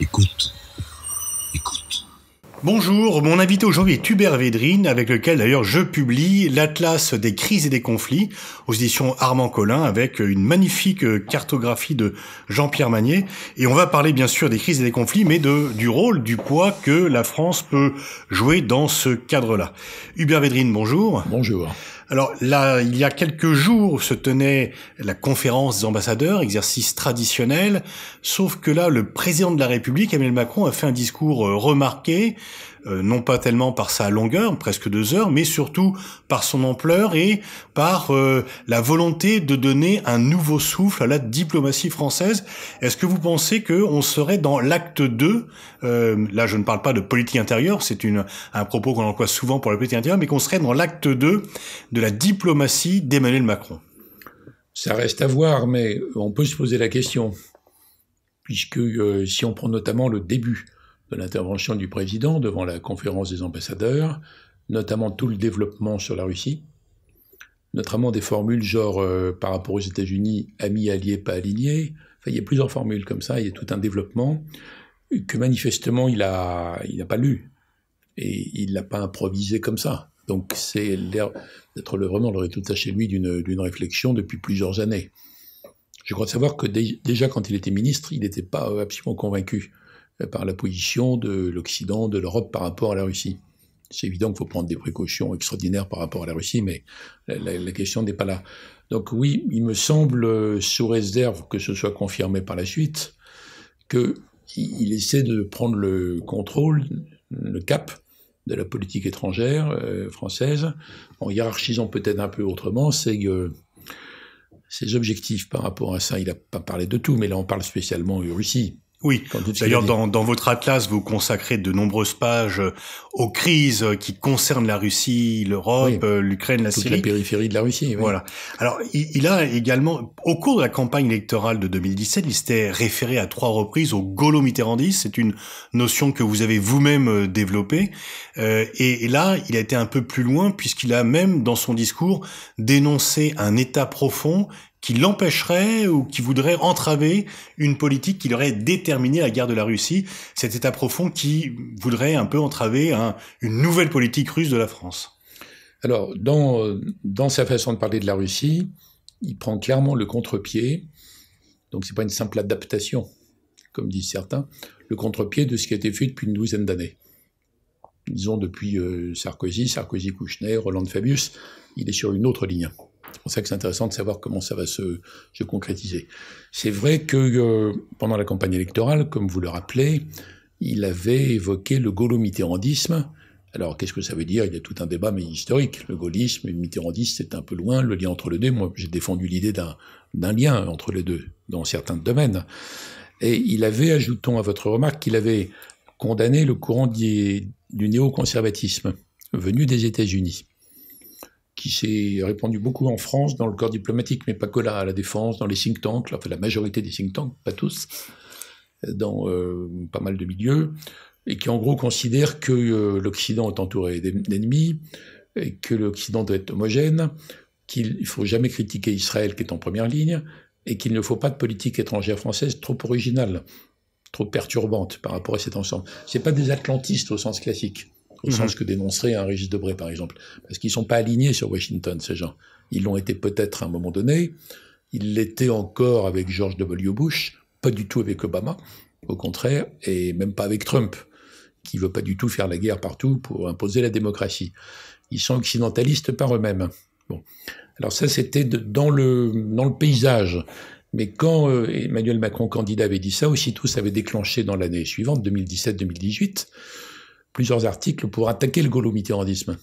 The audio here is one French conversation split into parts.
Écoute. Écoute. Bonjour, mon invité aujourd'hui est Hubert Védrine, avec lequel d'ailleurs je publie l'Atlas des crises et des conflits aux éditions Armand Collin, avec une magnifique cartographie de Jean-Pierre Magnier. Et on va parler bien sûr des crises et des conflits, mais du rôle, du poids que la France peut jouer dans ce cadre-là. Hubert Védrine, bonjour. Bonjour. Alors là, il y a quelques jours se tenait la conférence des ambassadeurs, exercice traditionnel, sauf que là, le président de la République, Emmanuel Macron, a fait un discours remarqué, non pas tellement par sa longueur, presque 2 heures, mais surtout par son ampleur et par la volonté de donner un nouveau souffle à la diplomatie française. Est-ce que vous pensez qu'on serait dans l'acte 2, là je ne parle pas de politique intérieure, c'est un propos qu'on emploie souvent pour la politique intérieure, mais qu'on serait dans l'acte 2 de la diplomatie d'Emmanuel Macron? Ça reste à voir, mais on peut se poser la question, puisque si on prend notamment le début de l'intervention du président devant la conférence des ambassadeurs, notamment tout le développement sur la Russie, notamment des formules genre par rapport aux États-Unis, amis, alliés, pas alignés. Enfin, il y a plusieurs formules comme ça, il y a tout un développement que manifestement il n'a pas lu et il l'a pas improvisé comme ça. Donc c'est l'air d'être vraiment le résultat chez lui d'une réflexion depuis plusieurs années. Je crois savoir que déjà quand il était ministre, il n'était pas absolument convaincu par la position de l'Occident, de l'Europe par rapport à la Russie. C'est évident qu'il faut prendre des précautions extraordinaires par rapport à la Russie, mais la question n'est pas là. Donc oui, il me semble, sous réserve que ce soit confirmé par la suite, qu'il essaie de prendre le contrôle, le cap de la politique étrangère française, en hiérarchisant peut-être un peu autrement ses objectifs par rapport à ça. Il n'a pas parlé de tout, mais là on parle spécialement Russie. Oui, d'ailleurs dans votre atlas, vous consacrez de nombreuses pages aux crises qui concernent la Russie, l'Europe, oui, l'Ukraine, la Syrie. Toute la périphérie de la Russie, oui. Voilà. Alors, il a également, au cours de la campagne électorale de 2017, il s'était référé à 3 reprises au gaulo-mitterrandisme. C'est une notion que vous avez vous-même développée. Et là, il a été un peu plus loin puisqu'il a même, dans son discours, dénoncé un État profond qui l'empêcherait ou qui voudrait entraver une politique qui aurait déterminé la guerre de la Russie, cet État profond qui voudrait un peu entraver une nouvelle politique russe de la France. Alors, dans sa façon de parler de la Russie, il prend clairement le contre-pied, donc c'est pas une simple adaptation, comme disent certains, le contre-pied de ce qui a été fait depuis une 12aine d'années. Disons depuis Sarkozy, Kouchner, Hollande, Fabius, il est sur une autre ligne. C'est pour ça que c'est intéressant de savoir comment ça va se concrétiser. C'est vrai que pendant la campagne électorale, comme vous le rappelez, il avait évoqué le gaulo-mitterrandisme. Alors, qu'est-ce que ça veut dire? Il y a tout un débat, mais historique. Le gaullisme et le mitterrandisme, c'est un peu loin, le lien entre les deux. Moi, j'ai défendu l'idée d'un lien entre les deux, dans certains domaines. Et il avait, ajoutons à votre remarque, qu'il avait condamné le courant du néoconservatisme venu des États-Unis, qui s'est répandu beaucoup en France, dans le corps diplomatique, mais pas que là, à la Défense, dans les think tanks, enfin la majorité des think tanks, pas tous, dans pas mal de milieux, et qui en gros considère que l'Occident est entouré d'ennemis, et que l'Occident doit être homogène, qu'il ne faut jamais critiquer Israël qui est en première ligne, et qu'il ne faut pas de politique étrangère française trop originale, trop perturbante par rapport à cet ensemble. C'est pas des atlantistes au sens classique, au sens que dénoncerait un Régis Debray, par exemple. Parce qu'ils ne sont pas alignés sur Washington, ces gens. Ils l'ont été peut-être à un moment donné, ils l'étaient encore avec George W. Bush, pas du tout avec Obama, au contraire, et même pas avec Trump, qui veut pas du tout faire la guerre partout pour imposer la démocratie. Ils sont occidentalistes par eux-mêmes. Bon. Alors ça, c'était dans le paysage. Mais quand Emmanuel Macron, candidat, avait dit ça, aussitôt ça avait déclenché dans l'année suivante, 2017-2018, plusieurs articles pour attaquer le gaulo-mitterrandisme.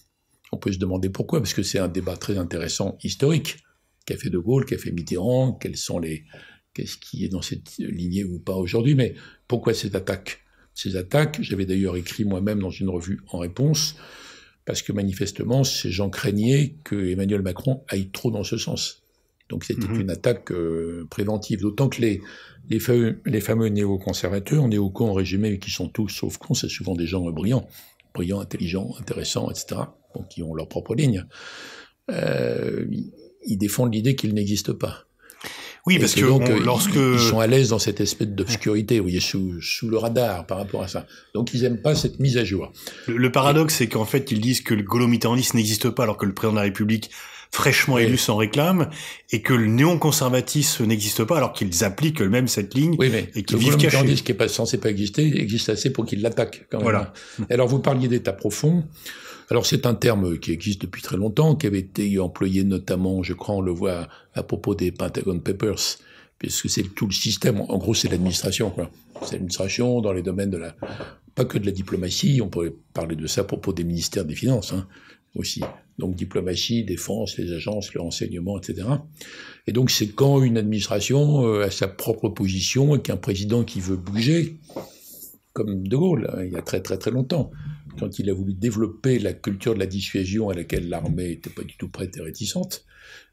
On peut se demander pourquoi, parce que c'est un débat très intéressant, historique. Qu'a fait De Gaulle, qu'a fait Mitterrand, qu'est-ce qui est dans cette lignée ou pas aujourd'hui, mais pourquoi cette attaque? Ces attaques, j'avais d'ailleurs écrit moi-même dans une revue en réponse, parce que manifestement, ces gens craignaient que Emmanuel Macron aille trop dans ce sens. Donc c'était une attaque préventive. D'autant que les fameux néoconservateurs, néocons en résumé, qui sont tous sauf cons, c'est souvent des gens brillants, intelligents, intéressants, etc., donc qui ont leur propre ligne. Ils défendent l'idée qu'il n'existe pas. Oui, parce que donc, lorsque... ils sont à l'aise dans cette espèce d'obscurité, vous voyez, sous le radar par rapport à ça. Donc ils n'aiment pas cette mise à jour. Le paradoxe, c'est qu'en fait, ils disent que le gaulo-mitterrandisme n'existe pas alors que le président de la République fraîchement élu s'en réclame, et que le néoconservatisme n'existe pas alors qu'ils appliquent eux-mêmes cette ligne, et qu'ils vivent cachés. Le qui est censé pas exister, existe assez pour qu'ils l'attaquent quand même. Voilà. Alors vous parliez d'État profond. Alors c'est un terme qui existe depuis très longtemps, qui avait été employé notamment, je crois, on le voit à propos des Pentagon Papers, puisque c'est tout le système. En gros, c'est l'administration, quoi. C'est l'administration dans les domaines de pas que de la diplomatie. On pourrait parler de ça à propos des ministères des Finances, aussi. Donc diplomatie, défense, les agences, le renseignement, etc. Et donc c'est quand une administration a sa propre position et qu'un président qui veut bouger, comme De Gaulle, il y a très très très longtemps, quand il a voulu développer la culture de la dissuasion à laquelle l'armée n'était pas du tout prête et réticente,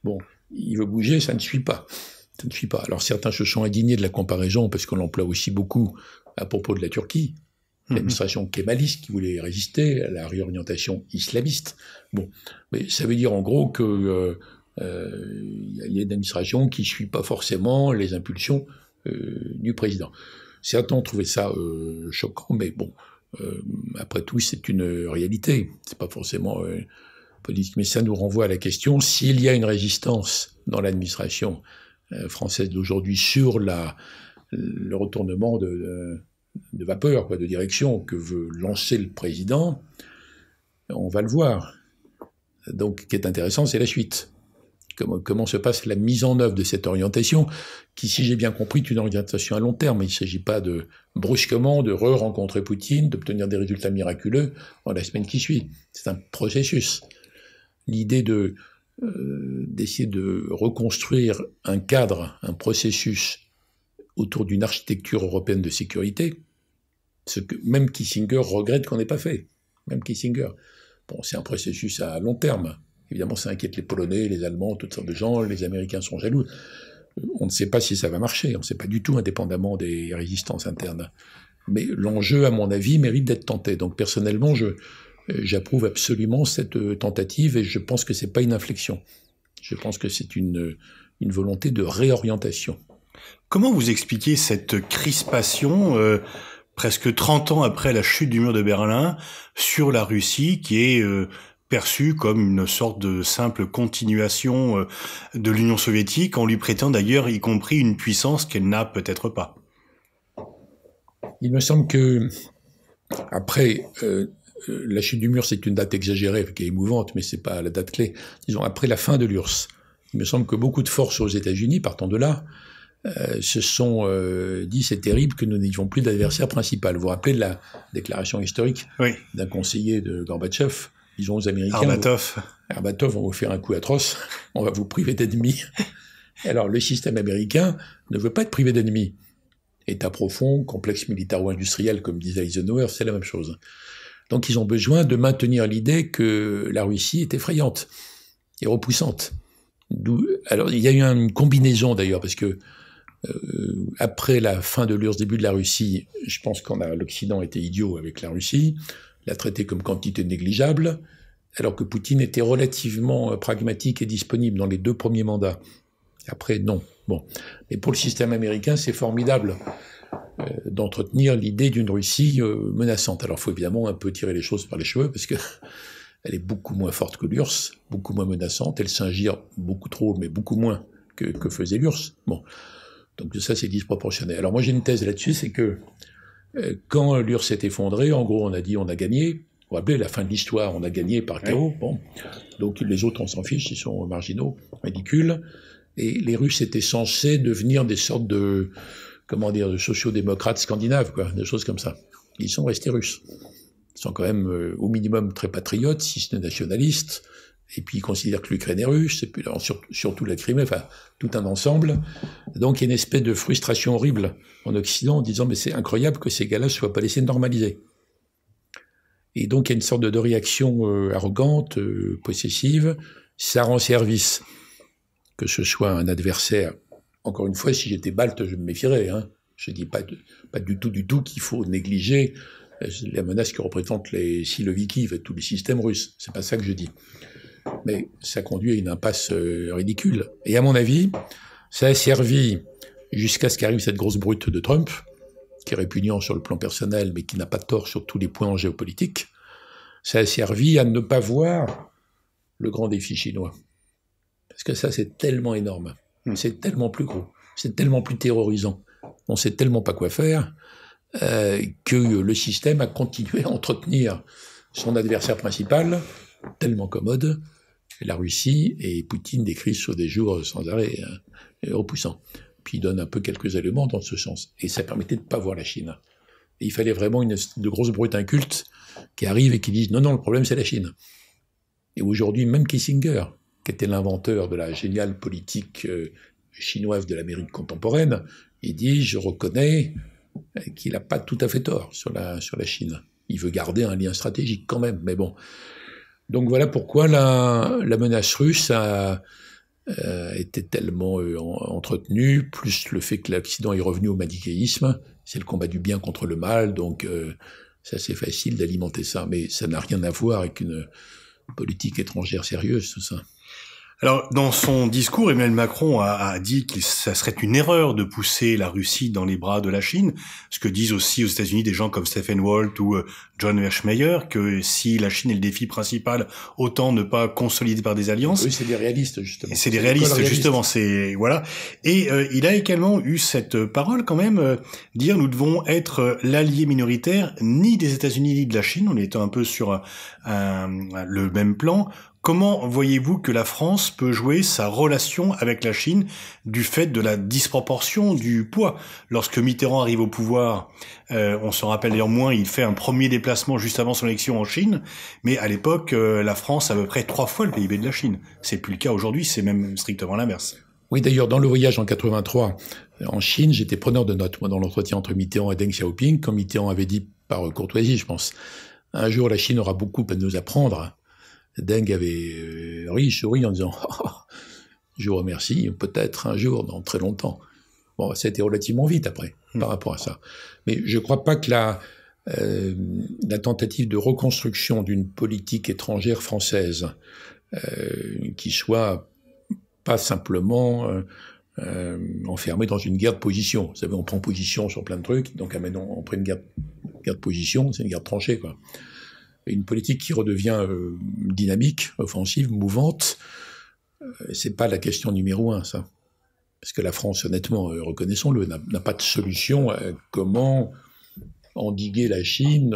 bon, il veut bouger, ça ne suit pas. Ça ne suit pas. Alors certains se sont indignés de la comparaison parce qu'on l'emploie aussi beaucoup à propos de la Turquie. L'administration kémaliste qui voulait résister à la réorientation islamiste. Bon, mais ça veut dire en gros que y a une administration qui suit pas forcément les impulsions du président. Certains ont trouvé ça choquant, mais bon, après tout, c'est une réalité. C'est pas forcément politique, mais ça nous renvoie à la question s'il y a une résistance dans l'administration française d'aujourd'hui sur le retournement de vapeur, de direction que veut lancer le président, on va le voir. Donc, ce qui est intéressant, c'est la suite. Comment se passe la mise en œuvre de cette orientation, qui, si j'ai bien compris, est une orientation à long terme. Il ne s'agit pas de brusquement de re-rencontrer Poutine, d'obtenir des résultats miraculeux dans la semaine qui suit. C'est un processus. L'idée d'essayer de reconstruire un cadre, un processus autour d'une architecture européenne de sécurité, ce que même Kissinger regrette qu'on n'ait pas fait. Même Kissinger. Bon, c'est un processus à long terme. Évidemment, ça inquiète les Polonais, les Allemands, toutes sortes de gens. Les Américains sont jaloux. On ne sait pas si ça va marcher. On ne sait pas du tout, indépendamment des résistances internes. Mais l'enjeu, à mon avis, mérite d'être tenté. Donc, personnellement, j'approuve absolument cette tentative et je pense que c'est pas une inflexion. Je pense que c'est une volonté de réorientation. Comment vous expliquez cette crispation, presque 30 ans après la chute du mur de Berlin, sur la Russie, qui est perçue comme une sorte de simple continuation de l'Union soviétique, en lui prêtant d'ailleurs y compris une puissance qu'elle n'a peut-être pas? Il me semble que, après, la chute du mur, c'est une date exagérée, qui est émouvante, mais c'est pas la date clé. Disons, après la fin de l'URSS, il me semble que beaucoup de forces aux États-Unis, partant de là, se sont dit c'est terrible que nous n'ayons plus d'adversaire principal. Vous vous rappelez de la déclaration historique d'un conseiller de Gorbatchev, disons aux Américains, Arbatov, on va vous faire un coup atroce, on va vous priver d'ennemis. Alors le système américain ne veut pas être privé d'ennemis. État profond, complexe militaro-industriel, comme disait Eisenhower, c'est la même chose. Donc ils ont besoin de maintenir l'idée que la Russie est effrayante et repoussante. Alors il y a eu une combinaison d'ailleurs, parce que après la fin de l'URSS, début de la Russie, je pense que l'Occident était idiot avec la Russie, l'a traité comme quantité négligeable, alors que Poutine était relativement pragmatique et disponible dans les 2 premiers mandats. Après, non. Bon. Mais pour le système américain, c'est formidable d'entretenir l'idée d'une Russie menaçante. Alors, il faut évidemment un peu tirer les choses par les cheveux, parce que elle est beaucoup moins forte que l'URSS, beaucoup moins menaçante, elle s'ingire beaucoup trop, mais beaucoup moins que faisait l'URSS. Bon. Donc ça, c'est disproportionné. Alors moi, j'ai une thèse là-dessus, c'est que quand l'URSS s'est effondrée, en gros, on a dit on a gagné. Vous vous rappelez, la fin de l'histoire, on a gagné par chaos. Bon. Donc les autres, on s'en fiche, ils sont marginaux, ridicules. Et les Russes étaient censés devenir des sortes de, de sociodémocrates scandinaves, quoi, des choses comme ça. Ils sont restés russes. Ils sont quand même au minimum très patriotes, si ce n'est nationalistes. Et puis ils considèrent que l'Ukraine est russe, et puis surtout la Crimée, enfin tout un ensemble. Donc il y a une espèce de frustration horrible en Occident en disant mais c'est incroyable que ces gars-là ne soient pas laissés normaliser. Et donc il y a une sorte de réaction arrogante, possessive, ça rend service que ce soit un adversaire. Encore une fois, si j'étais balte, je me méfierais. Hein. Je ne dis pas du tout qu'il faut négliger la menace que représentent les Siloviki, tout le système russe. C'est pas ça que je dis. Mais ça conduit à une impasse ridicule. Et à mon avis, ça a servi jusqu'à ce qu'arrive cette grosse brute de Trump, qui est répugnant sur le plan personnel, mais qui n'a pas tort sur tous les points en géopolitique. Ça a servi à ne pas voir le grand défi chinois. Parce que ça, c'est tellement énorme. C'est tellement plus gros. C'est tellement plus terrorisant. On sait tellement pas quoi faire que le système a continué à entretenir son adversaire principal, tellement commode, la Russie, et Poutine décrit sur des jours sans arrêt repoussants. Puis il donne un peu quelques éléments dans ce sens. Et ça permettait de ne pas voir la Chine. Et il fallait vraiment de grosses brutes incultes qui arrivent et qui disent « Non, le problème, c'est la Chine ». Et aujourd'hui, même Kissinger, qui était l'inventeur de la géniale politique chinoise de l'Amérique contemporaine, il dit « Je reconnais qu'il n'a pas tout à fait tort sur la Chine. Il veut garder un lien stratégique quand même, mais bon. » Donc voilà pourquoi la menace russe a été tellement entretenue, plus le fait que l'Occident est revenu au manichéisme, c'est le combat du bien contre le mal, donc c'est assez facile d'alimenter ça, mais ça n'a rien à voir avec une politique étrangère sérieuse, tout ça. Alors, dans son discours, Emmanuel Macron a dit que ça serait une erreur de pousser la Russie dans les bras de la Chine, ce que disent aussi aux États-Unis des gens comme Stephen Walt ou John Mearsheimer, que si la Chine est le défi principal, autant ne pas consolider par des alliances. Oui, c'est des réalistes, justement. Et c'est des réalistes, justement, voilà. Et il a également eu cette parole, quand même, dire nous devons être l'allié minoritaire ni des États-Unis ni de la Chine, on est un peu sur le même plan. Comment voyez-vous que la France peut jouer sa relation avec la Chine du fait de la disproportion du poids? Lorsque Mitterrand arrive au pouvoir, on se rappelle d'ailleurs moins, il fait un premier déplacement juste avant son élection en Chine, mais à l'époque, la France a à peu près 3 fois le PIB de la Chine. C'est plus le cas aujourd'hui, c'est même strictement l'inverse. Oui, d'ailleurs, dans le voyage en 83 en Chine, j'étais preneur de notes, moi, dans l'entretien entre Mitterrand et Deng Xiaoping, comme Mitterrand avait dit par courtoisie, je pense. Un jour, la Chine aura beaucoup à nous apprendre. Deng avait souri en disant oh, « Je vous remercie, peut-être un jour, dans très longtemps ». Bon, ça a été relativement vite après, par rapport à ça. Mais je ne crois pas que la tentative de reconstruction d'une politique étrangère française qui soit pas simplement enfermée dans une guerre de position. Vous savez, on prend position sur plein de trucs, donc maintenant on prend une guerre de position, c'est une guerre de tranchée, quoi. Une politique qui redevient dynamique, offensive, mouvante, c'est pas la question numéro 1, ça. Parce que la France, honnêtement, reconnaissons-le, n'a pas de solution à comment endiguer la Chine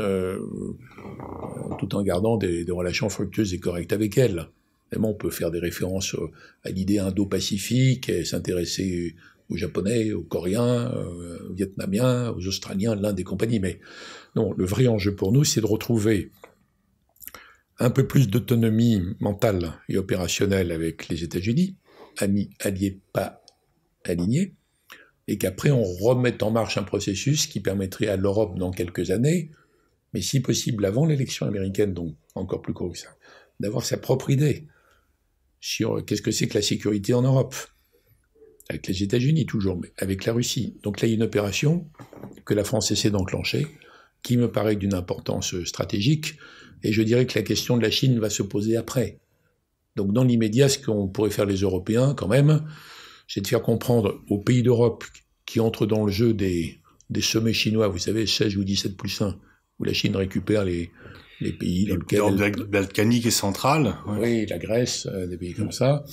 tout en gardant des relations fructueuses et correctes avec elle. Évidemment, on peut faire des références à l'idée indo-pacifique et s'intéresser aux Japonais, aux Coréens, aux Vietnamiens, aux Australiens, l'Inde et compagnie. Mais non, le vrai enjeu pour nous, c'est de retrouver un peu plus d'autonomie mentale et opérationnelle avec les États-Unis, amis, alliés, pas alignés, et qu'après on remette en marche un processus qui permettrait à l'Europe dans quelques années, mais si possible avant l'élection américaine, donc encore plus court que ça, d'avoir sa propre idée sur qu'est-ce que c'est que la sécurité en Europe, avec les États-Unis toujours, mais avec la Russie. Donc là, il y a une opération que la France essaie d'enclencher, qui me paraît d'une importance stratégique, et je dirais que la question de la Chine va se poser après. Donc dans l'immédiat, ce qu'on pourrait faire les Européens, quand même, c'est de faire comprendre aux pays d'Europe qui entrent dans le jeu des sommets chinois, vous savez, 16 ou 17 plus 1, où la Chine récupère les pays dans lesquels... Balkanique et centrale. Ouais. Oui, la Grèce, des pays comme ça.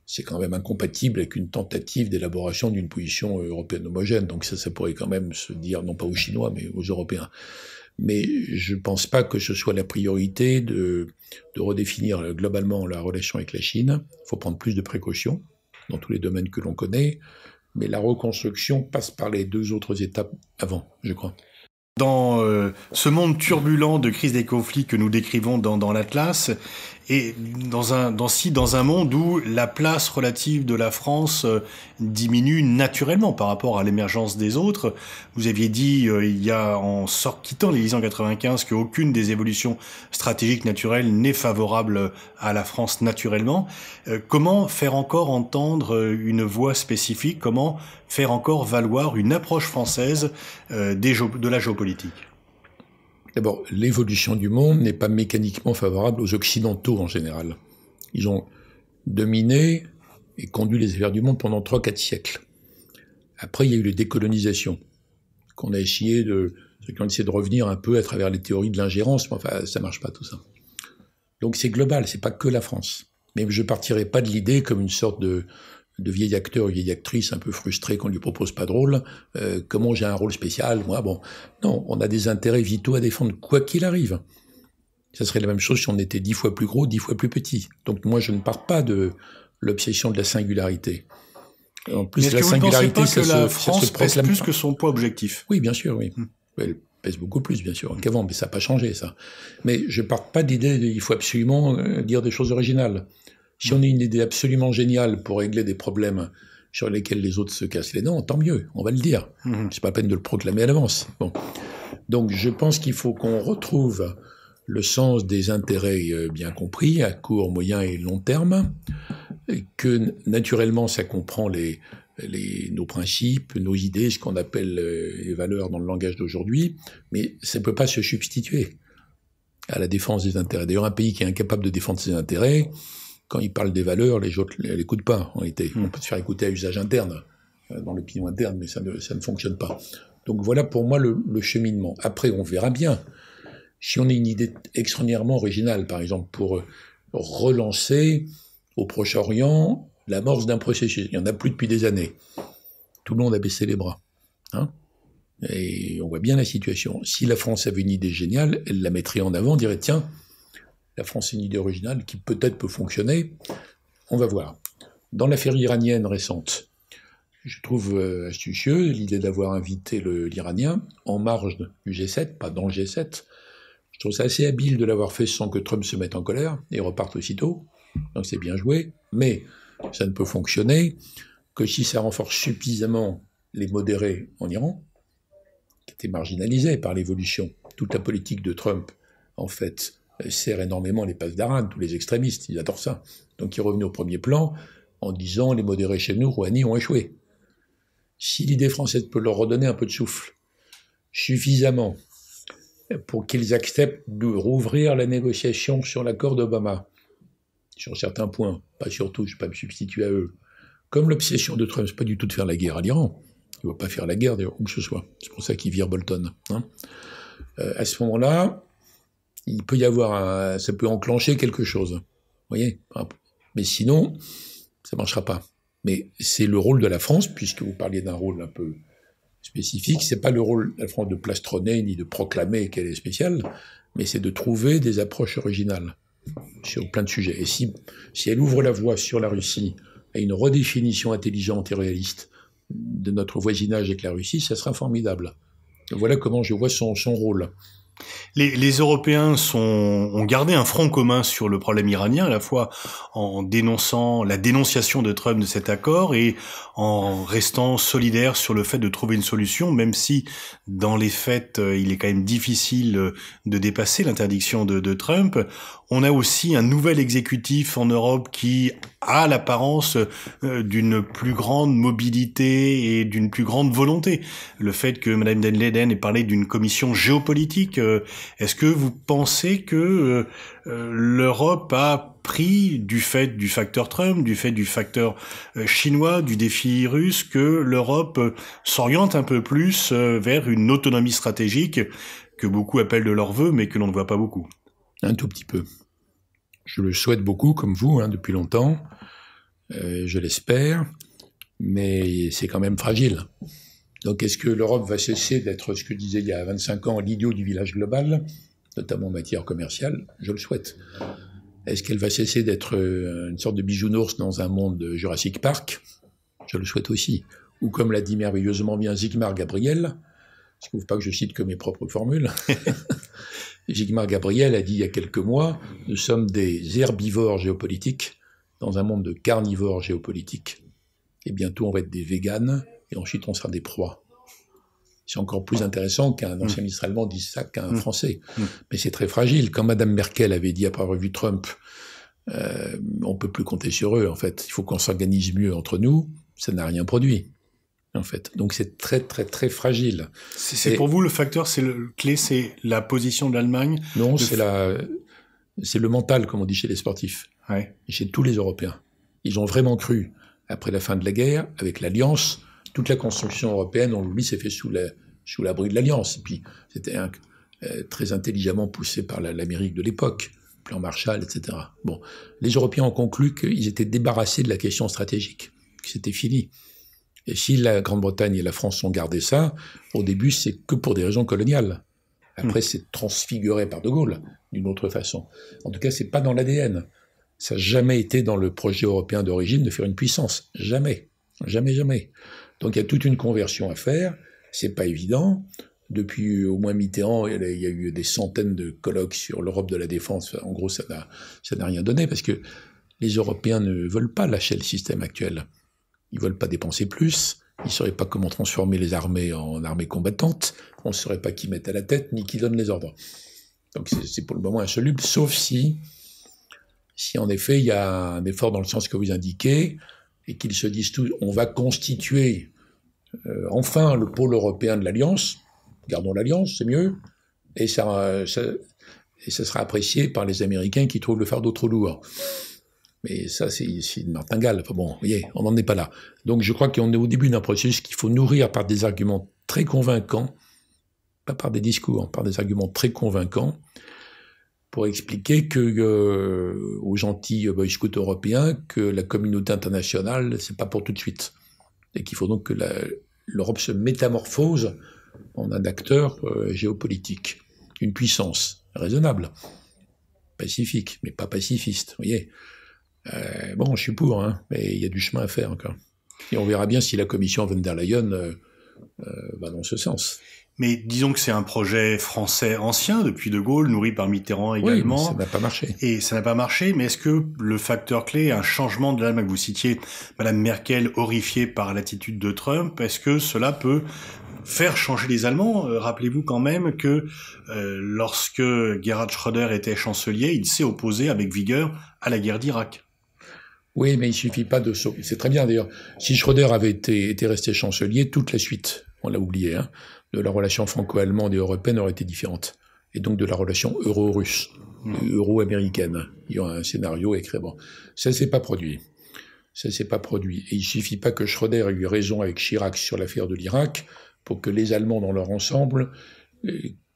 C'est quand même incompatible avec une tentative d'élaboration d'une position européenne homogène. Donc ça pourrait quand même se dire, non pas aux Chinois, mais aux Européens. Mais je ne pense pas que ce soit la priorité de redéfinir globalement la relation avec la Chine. Il faut prendre plus de précautions dans tous les domaines que l'on connaît, mais la reconstruction passe par les 2 autres étapes avant, je crois. Dans ce monde turbulent de crise des conflits que nous décrivons dans l'Atlas, et dans un monde où la place relative de la France diminue naturellement par rapport à l'émergence des autres. Vous aviez dit quittant l'Élysée en 95 qu'aucune des évolutions stratégiques naturelles n'est favorable à la France naturellement. Comment faire encore entendre une voix spécifique? Comment faire encore valoir une approche française de la géopolitique? D'abord, l'évolution du monde n'est pas mécaniquement favorable aux Occidentaux en général. Ils ont dominé et conduit les affaires du monde pendant 3-4 siècles. Après, il y a eu les décolonisations, qu'on a essayé de revenir un peu à travers les théories de l'ingérence, mais enfin, ça marche pas tout ça. Donc c'est global, c'est pas que la France. Mais je partirai pas de l'idée comme une sorte de vieil acteur ou vieille actrice un peu frustré qu'on lui propose pas de rôle, comment j'ai un rôle spécial, moi, bon. Non, on a des intérêts vitaux à défendre, quoi qu'il arrive. Ça serait la même chose si on était 10 fois plus gros, 10 fois plus petit. Donc moi, je ne pars pas de l'obsession de la singularité. En plus, est-ce que vous ne pensez pas que la France pèse plus que son poids objectif? Oui, bien sûr, oui. Elle pèse beaucoup plus, bien sûr, qu'avant, mais ça n'a pas changé, ça. Mais je ne pars pas d'idée qu'il faut absolument dire des choses originales. Si on a une idée absolument géniale pour régler des problèmes sur lesquels les autres se cassent les dents, tant mieux, on va le dire. C'est pas la peine de le proclamer à l'avance. Bon. Donc je pense qu'il faut qu'on retrouve le sens des intérêts bien compris, à court, moyen et long terme, et que naturellement ça comprend nos principes, nos idées, ce qu'on appelle les valeurs dans le langage d'aujourd'hui, mais ça ne peut pas se substituer à la défense des intérêts. D'ailleurs, un pays qui est incapable de défendre ses intérêts, quand il parle des valeurs, les autres ne l'écoutent pas, en réalité. On peut se faire écouter à usage interne, dans l'opinion interne, mais ça ne fonctionne pas. Donc voilà pour moi le cheminement. Après, on verra bien. Si on a une idée extraordinairement originale, par exemple, pour relancer au Proche-Orient l'amorce d'un processus. Il n'y en a plus depuis des années. Tout le monde a baissé les bras. Hein, et on voit bien la situation. Si la France avait une idée géniale, elle la mettrait en avant, dirait « Tiens, la France a une idée originale qui peut-être peut fonctionner, on va voir ». Dans l'affaire iranienne récente, je trouve astucieux l'idée d'avoir invité l'Iranien en marge du G7, pas dans le G7. Je trouve ça assez habile de l'avoir fait sans que Trump se mette en colère et reparte aussitôt. Donc c'est bien joué, mais ça ne peut fonctionner que si ça renforce suffisamment les modérés en Iran, qui étaient marginalisés par l'évolution. Toute la politique de Trump, en fait, sert énormément les passes d'Arabes, tous les extrémistes, ils adorent ça. Donc ils revenaient au premier plan en disant les modérés chez nous, Rouhani, ont échoué. Si l'idée française peut leur redonner un peu de souffle, suffisamment pour qu'ils acceptent de rouvrir la négociation sur l'accord d'Obama, sur certains points, pas sur tout, je ne vais pas me substituer à eux. Comme l'obsession de Trump, c'est pas du tout de faire la guerre à l'Iran, il ne va pas faire la guerre d'ailleurs, où que ce soit, c'est pour ça qu'il vire Bolton. Hein. À ce moment-là, il peut y avoir ça peut enclencher quelque chose, vous voyez. Mais sinon, ça ne marchera pas. Mais c'est le rôle de la France, puisque vous parliez d'un rôle un peu spécifique, c'est pas le rôle de la France de plastronner ni de proclamer qu'elle est spéciale, mais c'est de trouver des approches originales sur plein de sujets. Et si elle ouvre la voie sur la Russie à une redéfinition intelligente et réaliste de notre voisinage avec la Russie, ça sera formidable. Voilà comment je vois son rôle. Les Européens ont gardé un front commun sur le problème iranien, à la fois en dénonçant la dénonciation de Trump de cet accord et en restant solidaires sur le fait de trouver une solution, même si dans les faits, il est quand même difficile de dépasser l'interdiction de Trump. On a aussi un nouvel exécutif en Europe qui a l'apparence d'une plus grande mobilité et d'une plus grande volonté. Le fait que Mme Den Leyden ait parlé d'une commission géopolitique, est-ce que vous pensez que l'Europe a pris, du fait du facteur Trump, du fait du facteur chinois, du défi russe, que l'Europe s'oriente un peu plus vers une autonomie stratégique que beaucoup appellent de leur vœu, mais que l'on ne voit pas beaucoup? Un tout petit peu. Je le souhaite beaucoup, comme vous, depuis longtemps. Je l'espère. Mais c'est quand même fragile. Donc est-ce que l'Europe va cesser d'être, ce que disait il y a 25 ans, l'idiot du village global, notamment en matière commerciale? Je le souhaite. Est-ce qu'elle va cesser d'être une sorte de bisounours dans un monde de Jurassic Park? Je le souhaite aussi. Ou comme l'a dit merveilleusement bien Zygmunt Gabriel, ce qui ne veut pas que je cite que mes propres formules. Jigmar Gabriel a dit il y a quelques mois, nous sommes des herbivores géopolitiques dans un monde de carnivores géopolitiques. Et bientôt on va être des véganes, et ensuite on sera des proies. C'est encore plus intéressant qu'un ancien ministre allemand dise ça qu'un Français. Mais c'est très fragile. Quand Madame Merkel avait dit après avoir vu Trump, on peut plus compter sur eux, en fait. Il faut qu'on s'organise mieux entre nous. Ça n'a rien produit, en fait. Donc c'est très, très, très fragile. C'est pour vous le facteur, clé, c'est la position de l'Allemagne? Non, c'est le mental, comme on dit chez les sportifs. Ouais. Et chez tous les Européens. Ils ont vraiment cru, après la fin de la guerre, avec l'Alliance, toute la construction européenne, on l'oublie, s'est fait sous l'abri de l'Alliance. Et puis, c'était très intelligemment poussé par l'Amérique de l'époque, plan Marshall, etc. Bon, les Européens ont conclu qu'ils étaient débarrassés de la question stratégique, que c'était fini. Et si la Grande-Bretagne et la France ont gardé ça, au début, c'est que pour des raisons coloniales. Après, c'est transfiguré par De Gaulle, d'une autre façon. En tout cas, c'est pas dans l'ADN. Ça n'a jamais été dans le projet européen d'origine de faire une puissance. Jamais. Jamais, jamais. Donc il y a toute une conversion à faire. C'est pas évident. Depuis au moins Mitterrand, il y a eu des centaines de colloques sur l'Europe de la défense. En gros, ça n'a rien donné parce que les Européens ne veulent pas lâcher le système actuel. Ils veulent pas dépenser plus. Ils sauraient pas comment transformer les armées en armées combattantes. On ne saurait pas qui met à la tête ni qui donne les ordres. Donc c'est pour le moment insoluble, sauf si en effet il y a un effort dans le sens que vous indiquez et qu'ils se disent tous, on va constituer enfin le pôle européen de l'Alliance, gardons l'Alliance, c'est mieux, et ça sera apprécié par les Américains qui trouvent le fardeau trop lourd. Mais ça, c'est une martingale. Enfin bon, vous voyez, on n'en est pas là. Donc je crois qu'on est au début d'un processus qu'il faut nourrir par des arguments très convaincants, pas par des discours, par des arguments très convaincants, pour expliquer aux gentils boy scouts européens que la communauté internationale, c'est pas pour tout de suite. Et qu'il faut donc que l'Europe se métamorphose en un acteur géopolitique, une puissance raisonnable, pacifique, mais pas pacifiste, vous voyez. Bon, je suis pour, hein, mais il y a du chemin à faire encore. Et on verra bien si la commission von der Leyen va dans ce sens. Mais disons que c'est un projet français ancien, depuis De Gaulle, nourri par Mitterrand également. Oui, mais ça n'a pas marché. Et ça n'a pas marché, mais est-ce que le facteur clé, un changement de l'Allemagne, vous citiez Madame Merkel horrifiée par l'attitude de Trump, est-ce que cela peut faire changer les Allemands? Rappelez-vous quand même que lorsque Gerhard Schröder était chancelier, il s'est opposé avec vigueur à la guerre d'Irak. Oui, mais il suffit pas de... C'est très bien d'ailleurs. Si Schröder avait été resté chancelier, toute la suite, on l'a oublié, hein, de la relation franco-allemande et européenne aurait été différente. Et donc de la relation euro-russe, euro-américaine. Il y a un scénario écrit. Bon, ça s'est pas produit. Ça s'est pas produit. Et il suffit pas que Schröder ait eu raison avec Chirac sur l'affaire de l'Irak pour que les Allemands dans leur ensemble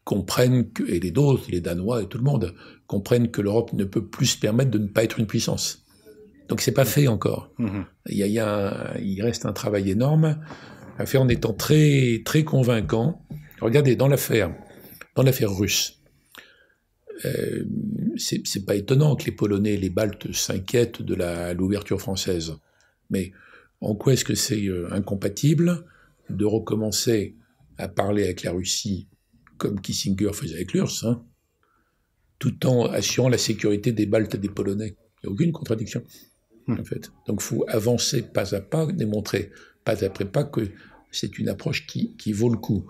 comprennent, et les autres, les Danois et tout le monde, comprennent que l'Europe ne peut plus se permettre de ne pas être une puissance. Donc c'est pas fait encore. Il reste un travail énorme à faire en étant très, très convaincant. Regardez, dans l'affaire russe, c'est pas étonnant que les Polonais et les Baltes s'inquiètent de l'ouverture française. Mais en quoi est-ce que c'est incompatible de recommencer à parler avec la Russie comme Kissinger faisait avec l'URSS, hein, tout en assurant la sécurité des Baltes et des Polonais? Il n'y a aucune contradiction, en fait. Donc il faut avancer pas à pas, démontrer pas après pas que c'est une approche qui vaut le coup.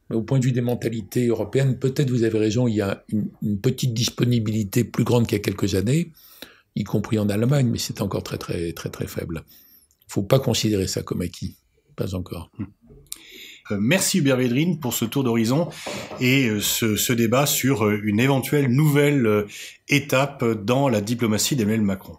Mais au point de vue des mentalités européennes, peut-être vous avez raison, il y a une petite disponibilité plus grande qu'il y a quelques années, y compris en Allemagne, mais c'est encore très, très, très, très faible. Il ne faut pas considérer ça comme acquis. Pas encore. Merci Hubert Védrine pour ce tour d'horizon et ce débat sur une éventuelle nouvelle étape dans la diplomatie d'Emmanuel Macron.